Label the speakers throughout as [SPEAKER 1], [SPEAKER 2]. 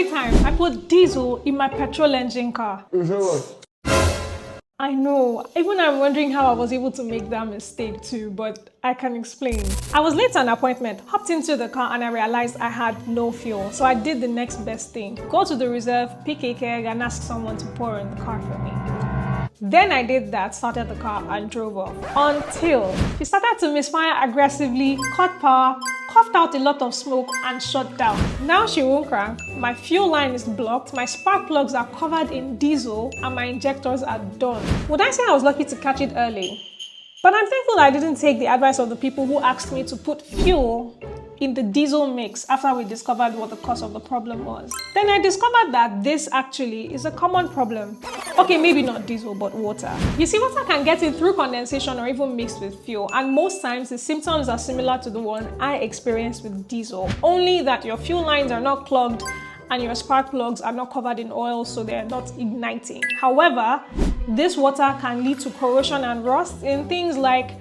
[SPEAKER 1] very time I put diesel in my petrol engine car. I know, even I'm wondering how I was able to make that mistake too, but I can explain. I was late to an appointment, hopped into the car and I realized I had no fuel. So I did the next best thing. Go to the reserve, pick a keg and ask someone to pour in the car for me. Then I did that, started the car and drove off until she started to misfire aggressively, cut power, coughed out a lot of smoke and shut down. Now she won't crank, my fuel line is blocked, my spark plugs are covered in diesel and my injectors are done. Would I say I was lucky to catch it early? But I'm thankful I didn't take the advice of the people who asked me to put fuel in the diesel mix after we discovered what the cause of the problem was. Then I discovered that this actually is a common problem. Okay, maybe not diesel, but water. You see, water can get in through condensation or even mixed with fuel, and most times the symptoms are similar to the one I experienced with diesel, only that your fuel lines are not clogged and your spark plugs are not covered in oil, so they're not igniting. However, this water can lead to corrosion and rust in things like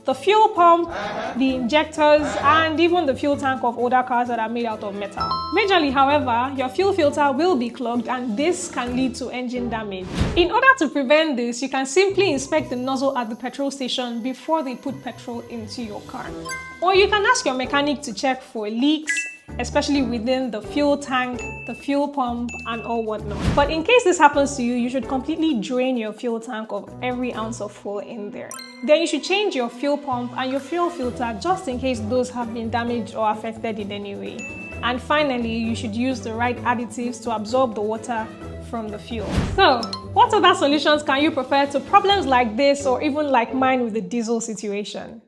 [SPEAKER 1] the fuel pump, the injectors, and even the fuel tank of older cars that are made out of metal. Majorly, however, your fuel filter will be clogged and this can lead to engine damage. In order to prevent this, you can simply inspect the nozzle at the petrol station before they put petrol into your car. Or you can ask your mechanic to check for leaks, especially within the fuel tank, the fuel pump, and all whatnot. But in case this happens to you, you should completely drain your fuel tank of every ounce of fuel in there. Then you should change your fuel pump and your fuel filter just in case those have been damaged or affected in any way. And finally, you should use the right additives to absorb the water from the fuel. So, what other solutions can you prefer to problems like this or even like mine with the diesel situation?